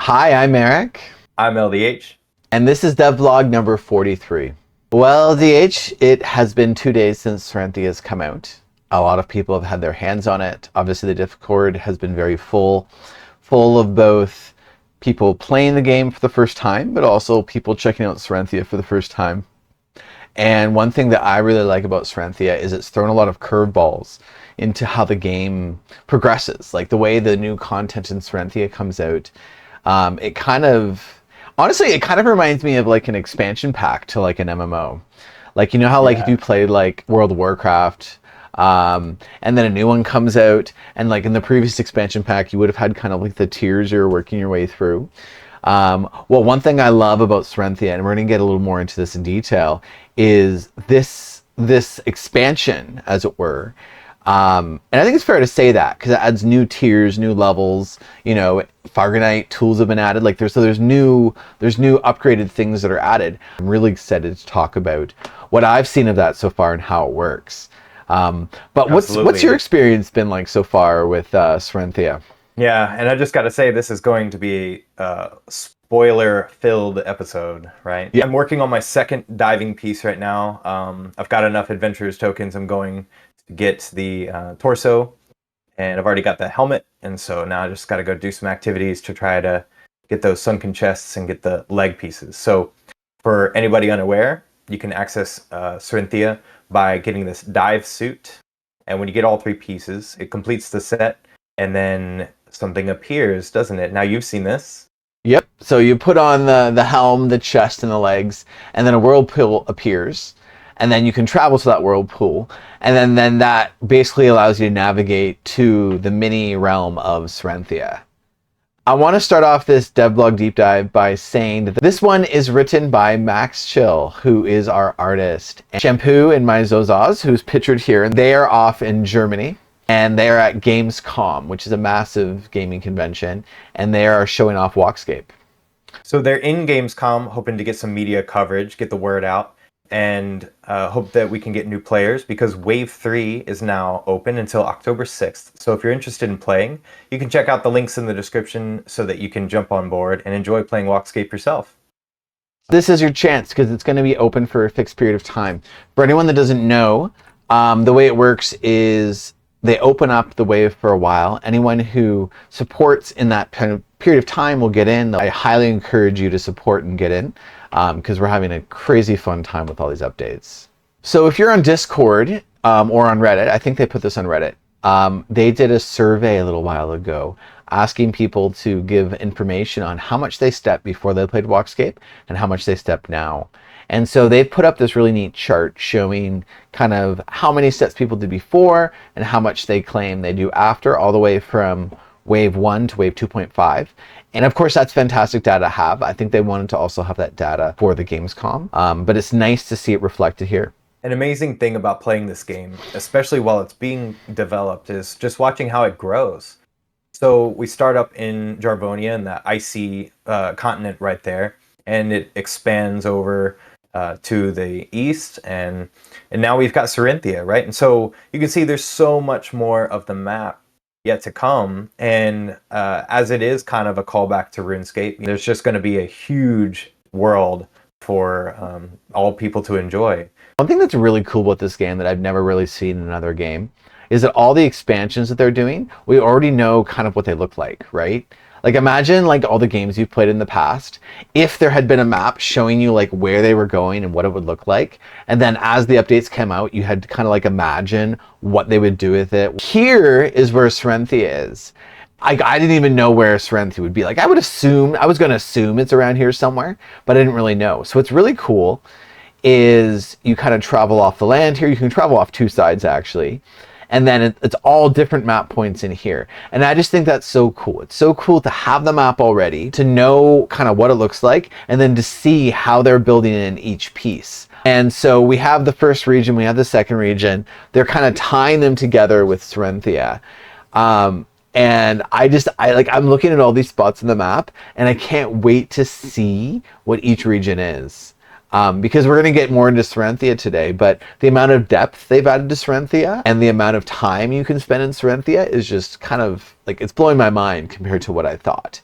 Hi, I'm Eric, I'm LDH. and this is Devblog number 43. Well, LDH, it has been 2 days since Syrenthia has come out. A lot of people have had their hands on it. Obviously, the Discord has been very full of both people playing the game for the first time, but also people checking out Syrenthia for the first time. And one thing that I really like about Syrenthia is it's thrown a lot of curveballs into how the game progresses. Like the way the new content in Syrenthia comes out, it kind of, honestly, it kind of reminds me of like an expansion pack to like an MMO. Like, you know how like if Yeah. you played like World of Warcraft, and then a new one comes out, and like in the previous expansion pack, you would have had kind of like the tiers you're working your way through. Well, one thing I love about Syrenthia, and we're going to get a little more into this in detail, is this expansion, as it were. And I think it's fair to say that because it adds new tiers, new levels. You know, Farganite tools have been added. Like there's new upgraded things that are added. I'm really excited to talk about what I've seen of that so far and how it works. But what's your Absolutely. experience been like so far with Syrenthia? Yeah, and I just got to say, this is going to be a spoiler-filled episode, right? Yeah. I'm working on my second diving piece right now. I've got enough adventurers tokens. I'm going to get the torso, and I've already got the helmet, and so now I just got to go do some activities to try to get those sunken chests and get the leg pieces. So, for anybody unaware, you can access Syrenthia by getting this dive suit, and when you get all three pieces, it completes the set, and then something appears, doesn't it? Now you've seen this. Yep. So you put on the helm, the chest, and the legs, and then a whirlpool appears, and then you can travel to that whirlpool, and then that basically allows you to navigate to the mini realm of Syrenthia. I want to start off this devblog deep dive by saying that this one is written by Max Chill, who is our artist, and Shampoo and My Zozaz, who's pictured here, and they are off in Germany. And they are at Gamescom, which is a massive gaming convention, and they are showing off WalkScape. So they're in Gamescom, hoping to get some media coverage, get the word out, and hope that we can get new players because Wave 3 is now open until October 6th. So if you're interested in playing, you can check out the links in the description so that you can jump on board and enjoy playing WalkScape yourself. This is your chance because it's going to be open for a fixed period of time. For anyone that doesn't know, the way it works is they open up the wave for a while. Anyone who supports in that kind of period of time will get in. I highly encourage you to support and get in because we're having a crazy fun time with all these updates. So if you're on Discord or on Reddit, I think they put this on Reddit. They did a survey a little while ago asking people to give information on how much they stepped before they played WalkScape and how much they step now. And so they've put up this really neat chart showing kind of how many steps people did before and how much they claim they do after, all the way from wave 1 to wave 2.5. And of course, that's fantastic data to have. I think they wanted to also have that data for the Gamescom, but it's nice to see it reflected here. An amazing thing about playing this game, especially while it's being developed, is just watching how it grows. So we start up in Jarvonia, in that icy continent right there, and it expands over to the east, and now we've got Syrenthia, right? And so you can see there's so much more of the map yet to come, and as it is kind of a callback to RuneScape, there's just going to be a huge world for all people to enjoy. One thing that's really cool about this game that I've never really seen in another game is that all the expansions that they're doing, we already know kind of what they look like, right? Like imagine like all the games you've played in the past, if there had been a map showing you like where they were going and what it would look like. And then as the updates came out, you had to kind of like imagine what they would do with it. Here is where Syrenthia is. I didn't even know where Syrenthia would be. Like I was going to assume it's around here somewhere, but I didn't really know. So what's really cool is you kind of travel off the land here. You can travel off two sides actually. And then it's all different map points in here. And I just think that's so cool. It's so cool to have the map already, to know kind of what it looks like, and then to see how they're building in each piece. And so we have the first region, we have the second region. They're kind of tying them together with Syrenthia. And I'm looking at all these spots in the map, and I can't wait to see what each region is. Because we're going to get more into Syrenthia today, but the amount of depth they've added to Syrenthia and the amount of time you can spend in Syrenthia is just kind of like, it's blowing my mind compared to what I thought.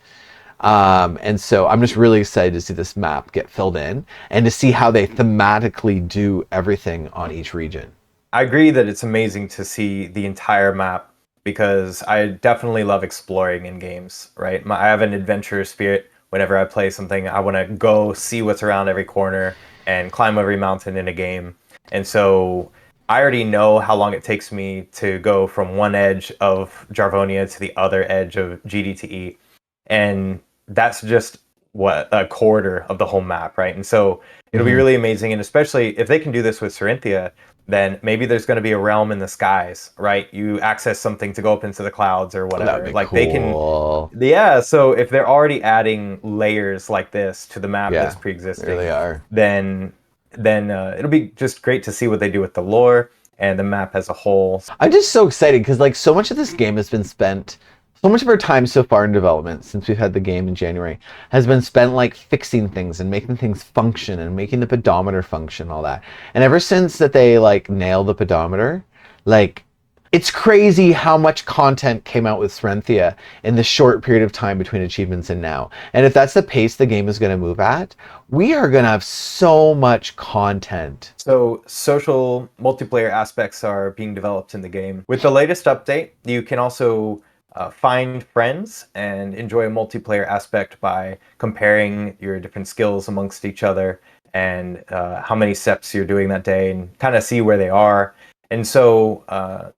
And so I'm just really excited to see this map get filled in and to see how they thematically do everything on each region. I agree that it's amazing to see the entire map because I definitely love exploring in games, right? I have an adventure spirit. Whenever I play something, I want to go see what's around every corner and climb every mountain in a game. And so I already know how long it takes me to go from one edge of Jarvonia to the other edge of GDTE. And that's just what a quarter of the whole map, right? And so it'll be really amazing. And especially if they can do this with Syrenthia, then maybe there's going to be a realm in the skies, right? You access something to go up into the clouds or That would whatever. be Like cool. yeah. So if they're already adding layers like this to the map that's Yeah, pre-existing, they really are. then it'll be just great to see what they do with the lore and the map as a whole. I'm just so excited because like so much of this game has been spent, so much of our time so far in development since we've had the game in January has been spent like fixing things and making things function and making the pedometer function, all that. And ever since that they like nailed the pedometer, like it's crazy how much content came out with Syrenthia in the short period of time between achievements and now. And if that's the pace the game is going to move at, we are going to have so much content. So social multiplayer aspects are being developed in the game. With the latest update, you can also find friends and enjoy a multiplayer aspect by comparing your different skills amongst each other and how many steps you're doing that day and kind of see where they are. And so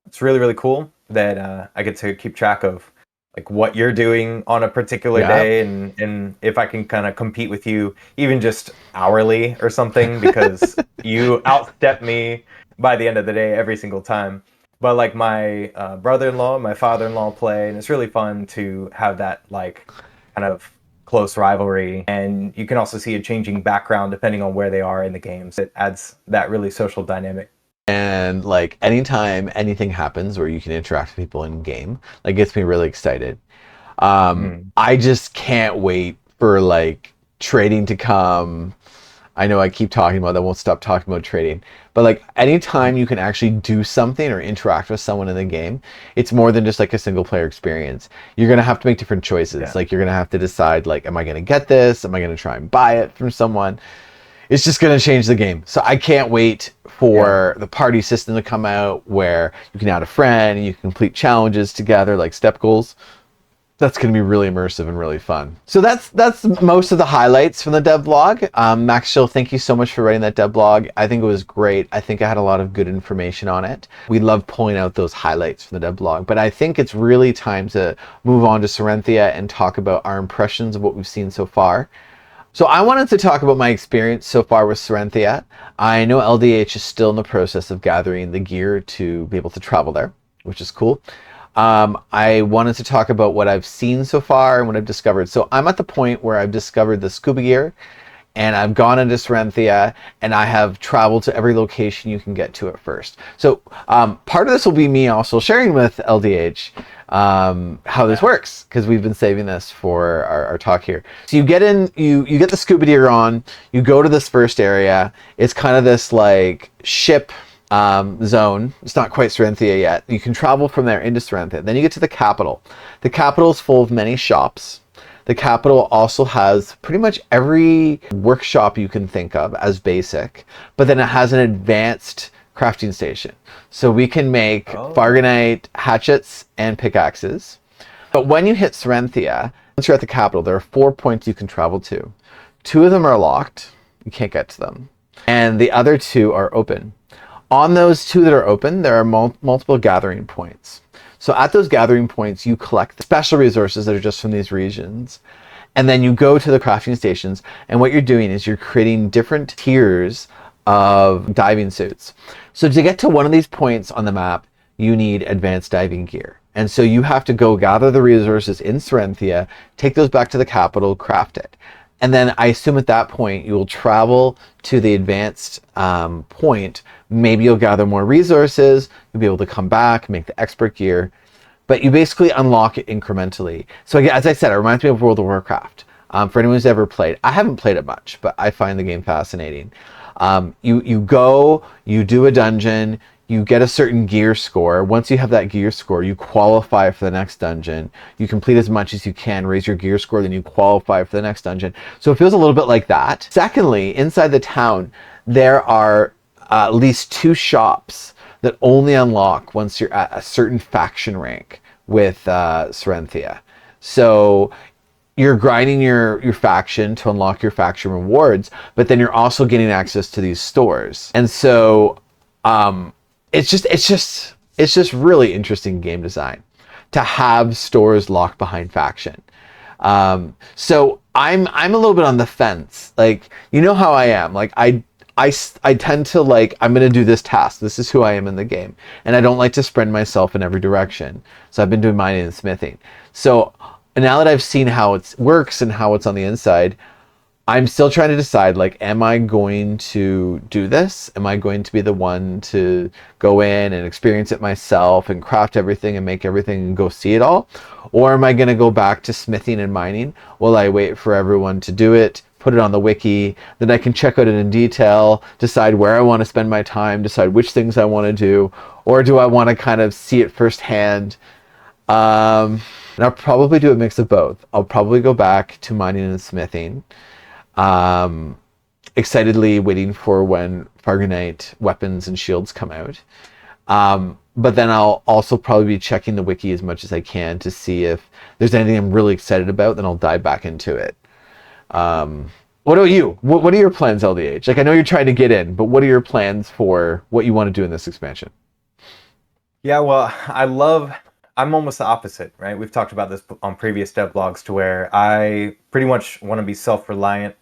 it's really, really cool that I get to keep track of like what you're doing on a particular day and if I can kind of compete with you even just hourly or something because you outstep me by the end of the day every single time. But like my brother-in-law, my father-in-law play, and it's really fun to have that like kind of close rivalry. And you can also see a changing background depending on where they are in the games. It adds that really social dynamic. And like anytime anything happens where you can interact with people in game, like gets me really excited. I just can't wait for like trading to come. I know I keep talking about that, won't stop talking about trading. But like anytime you can actually do something or interact with someone in the game, it's more than just like a single player experience. You're gonna have to make different choices. Yeah. Like you're gonna have to decide like, am I gonna get this? Am I gonna try and buy it from someone? It's just going to change the game. So I can't wait for the party system to come out where you can add a friend and you can complete challenges together like step goals. That's going to be really immersive and really fun. So that's most of the highlights from the devblog. Max Schill, thank you so much for writing that devblog. I think it was great. I think I had a lot of good information on it. We love pulling out those highlights from the devblog, but I think it's really time to move on to Syrenthia and talk about our impressions of what we've seen so far. So I wanted to talk about my experience so far with Syrenthia. I know LDH is still in the process of gathering the gear to be able to travel there, which is cool. I wanted to talk about what I've seen so far and what I've discovered. So I'm at the point where I've discovered the scuba gear and I've gone into Syrenthia and I have traveled to every location you can get to at first. So part of this will be me also sharing with LDH how this works, because we've been saving this for our talk here. So you get in, you get the scuba gear on, you go to this first area. It's kind of this like ship zone. It's not quite Syrenthia yet. You can travel from there into Syrenthia. Then you get to the capital. The capital is full of many shops. The capital also has pretty much every workshop you can think of as basic, but then it has an advanced crafting station. So we can make Farganite hatchets and pickaxes. But when you hit Syrenthia, once you're at the capital, there are 4 points you can travel to. 2 of them are locked. You can't get to them. And the other 2 are open. On those 2 that are open, there are multiple gathering points. So at those gathering points, you collect the special resources that are just from these regions. And then you go to the crafting stations. And what you're doing is you're creating different tiers of diving suits. So to get to one of these points on the map, you need advanced diving gear. And so you have to go gather the resources in Syrenthia, take those back to the capital, craft it. And then I assume at that point you will travel to the advanced point. Maybe you'll gather more resources, you'll be able to come back, make the expert gear, but you basically unlock it incrementally. So as I said, it reminds me of World of Warcraft. For anyone who's ever played, I haven't played it much, but I find the game fascinating. You go, you do a dungeon, you get a certain gear score. Once you have that gear score, you qualify for the next dungeon. You complete as much as you can, raise your gear score, then you qualify for the next dungeon. So it feels a little bit like that. Secondly, inside the town, there are at least 2 shops that only unlock once you're at a certain faction rank with Syrenthia. So you're grinding your faction to unlock your faction rewards, but then you're also getting access to these stores. And so it's just really interesting game design to have stores locked behind faction. So I'm a little bit on the fence. Like, you know how I am. Like I tend to like, I'm going to do this task. This is who I am in the game. And I don't like to spread myself in every direction. So I've been doing mining and smithing. So now that I've seen how it works and how it's on the inside, I'm still trying to decide, like, am I going to do this? Am I going to be the one to go in and experience it myself and craft everything and make everything and go see it all? Or am I going to go back to smithing and mining while I wait for everyone to do it, put it on the wiki, then I can check out it in detail, decide where I want to spend my time, decide which things I want to do, or do I want to kind of see it firsthand? And I'll probably do a mix of both. I'll probably go back to mining and smithing. Excitedly waiting for when Farganite weapons and shields come out. But then I'll also probably be checking the wiki as much as I can to see if there's anything I'm really excited about, then I'll dive back into it. What about you? What are your plans, LDH? Like, I know you're trying to get in, but what are your plans for what you want to do in this expansion? Yeah, well, I'm almost the opposite, right? We've talked about this on previous devlogs, to where I pretty much want to be self-reliant,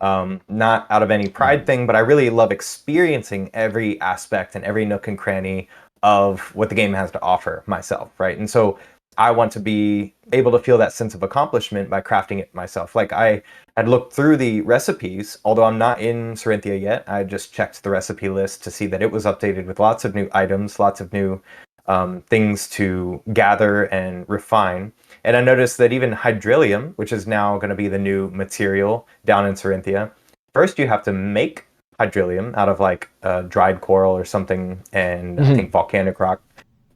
not out of any pride thing, but I really love experiencing every aspect and every nook and cranny of what the game has to offer myself, right? And so I want to be able to feel that sense of accomplishment by crafting it myself. Like, I had looked through the recipes, although I'm not in Syrenthia yet. I just checked the recipe list to see that it was updated with lots of new items, lots of new things to gather and refine. And I noticed that even hydrilium, which is now going to be the new material down in Syrenthia, first you have to make hydrilium out of like dried coral or something, and I think volcanic rock.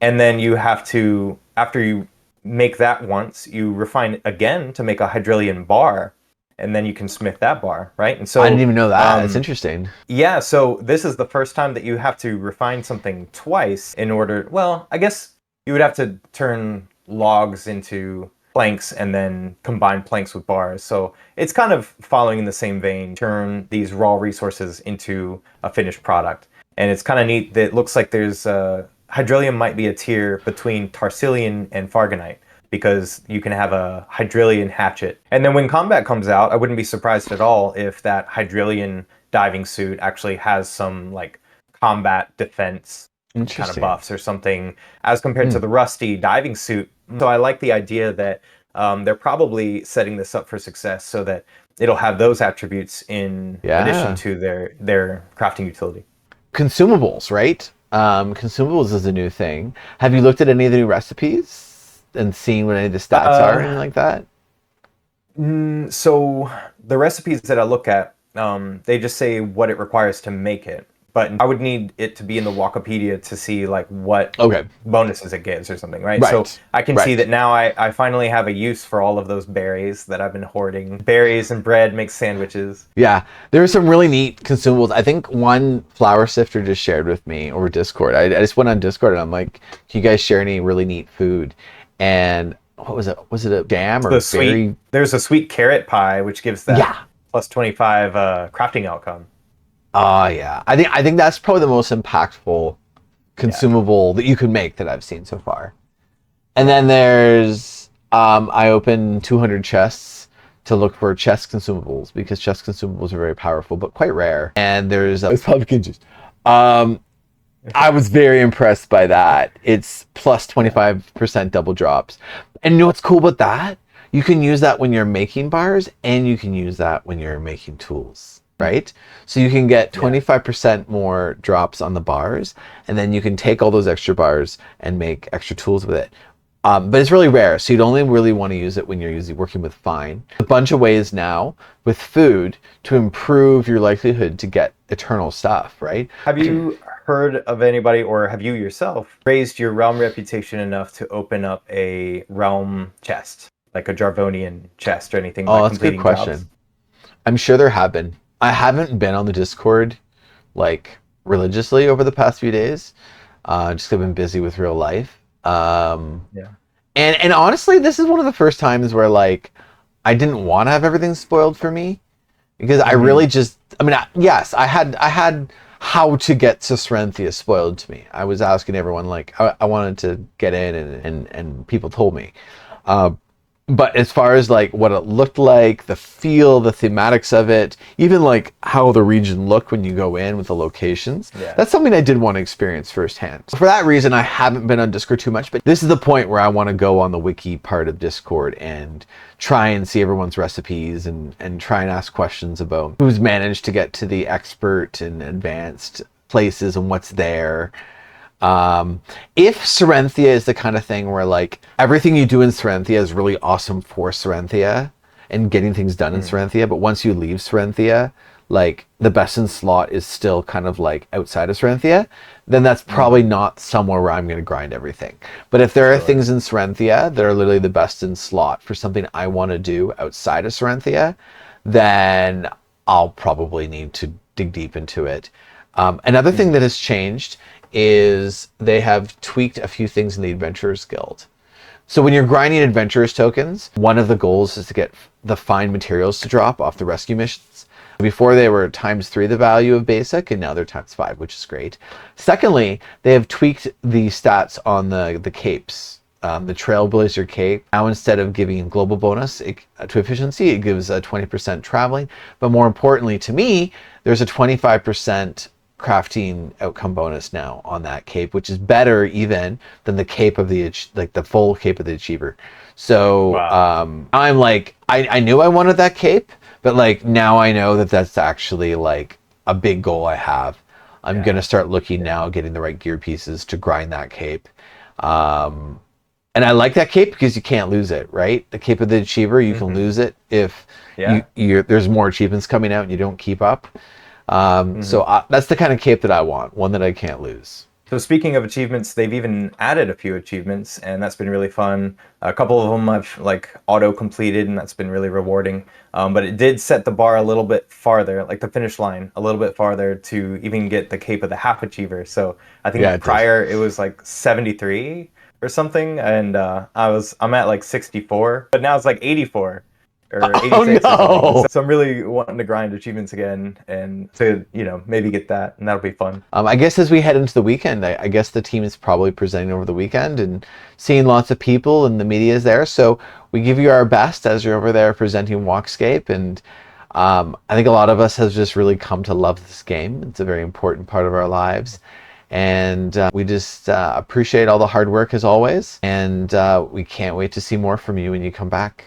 And then you have to, after you make that once, you refine it again to make a hydrilium bar, and then you can smith that bar, right? And so I didn't even know that. It's interesting. Yeah, so this is the first time that you have to refine something twice in order, well, I guess you would have to turn logs into planks and then combine planks with bars. So it's kind of following in the same vein, turn these raw resources into a finished product. And it's kind of neat that it looks like there's hydrilium might be a tier between Tarsilian and Farganite, because you can have a hydrilian hatchet. And then when combat comes out, I wouldn't be surprised at all if that hydrilian diving suit actually has some like combat defense kind of buffs or something, as compared to the rusty diving suit. So I like the idea that they're probably setting this up for success so that it'll have those attributes in addition to their crafting utility. Consumables, right? Consumables is a new thing. Have you looked at any of the new recipes and seen what any of the stats are or anything like that? So the recipes that I look at, they just say what it requires to make it. But I would need it to be in the Wikipedia to see like what bonuses it gives or something, right? So I can see that now I finally have a use for all of those berries that I've been hoarding. Berries and bread make sandwiches. Yeah, there are some really neat consumables. I think one flower sifter just shared with me over Discord. I just went on Discord and I'm like, can you guys share any really neat food? And what was it? Was it a jam or berry? There's a sweet carrot pie, which gives that plus 25 crafting outcome. Oh yeah, I think that's probably the most impactful consumable that you could make that I've seen so far. And then there's I opened 200 chests to look for chest consumables, because chest consumables are very powerful but quite rare. And there's it's pumpkin juice. I was very impressed by that. It's plus 25% double drops. And you know what's cool about that? You can use that when you're making bars, and you can use that when you're making tools. Right? So you can get 25% more drops on the bars, and then you can take all those extra bars and make extra tools with it. But it's really rare, so you'd only really want to use it when you're usually working with fine. A bunch of ways now with food to improve your likelihood to get eternal stuff, right? Have you heard of anybody, or have you yourself raised your realm reputation enough to open up a realm chest, like a Jarvonian chest or anything, Oh, by that's a good completing jobs? question. I'm sure there have been. I haven't been on the Discord like religiously over the past few days, just 'cause I've been busy with real life. Yeah. And honestly, this is one of the first times where like I didn't want to have everything spoiled for me because I Hmm. really just, I mean, yes, I had how to get to Syrenthia spoiled to me. I was asking everyone like I wanted to get in, and people told me. Uh, but as far as like what it looked like, the feel, the thematics of it, even like how the region looked when you go in with the locations, Yeah. that's something I did want to experience firsthand. For that reason, I haven't been on Discord too much, but this is the point where I want to go on the wiki part of Discord and try and see everyone's recipes, and try and ask questions about who's managed to get to the expert and advanced places and what's there. If Syrenthia is the kind of thing where like everything you do in Syrenthia is really awesome for Syrenthia and getting things done in Mm. Syrenthia, but once you leave Syrenthia, like the best in slot is still kind of like outside of Syrenthia, then that's probably Hmm. not somewhere where I'm going to grind everything. But if there are Sure. things in Syrenthia that are literally the best in slot for something I want to do outside of Syrenthia, then I'll probably need to dig deep into it. Another thing Hmm. that has changed is they have tweaked a few things in the Adventurers Guild. So when you're grinding Adventurers tokens, one of the goals is to get the fine materials to drop off the rescue missions. Before they were times 3 the value of basic, and now they're times 5, which is great. Secondly, they have tweaked the stats on the capes. The Trailblazer cape, now instead of giving a global bonus to efficiency, it gives a 20% traveling. But more importantly to me, there's a 25% crafting outcome bonus now on that cape, which is better even than the cape of the full cape of the achiever. So Wow. I'm like, I knew I wanted that cape, but like now I know that that's actually like a big goal I have. I'm gonna Yeah. start looking Yeah. now, getting the right gear pieces to grind that cape. Um, and I like that cape because you can't lose it, right? The cape of the achiever, you can Hmm. lose it if Yeah. there's more achievements coming out and you don't keep up. Hmm. That's the kind of cape that I want, one that I can't lose. So speaking of achievements, they've even added a few achievements, and that's been really fun. A couple of them I've like auto completed, and that's been really rewarding. But it did set the bar a little bit farther, like the finish line, a little bit farther to even get the Cape of the Half Achiever. So I Yeah, think it did. prior it was like 73 or something, and I'm at like 64, but now it's like 84 or Oh 86 or something. no! So I'm really wanting to grind achievements again and to, maybe get that, and that'll be fun. I guess as we head into the weekend, I guess the team is probably presenting over the weekend and seeing lots of people, and the media is there. So we give you our best as you're over there presenting WalkScape. And I think a lot of us has just really come to love this game. It's a very important part of our lives. And we just appreciate all the hard work as always. And we can't wait to see more from you when you come back.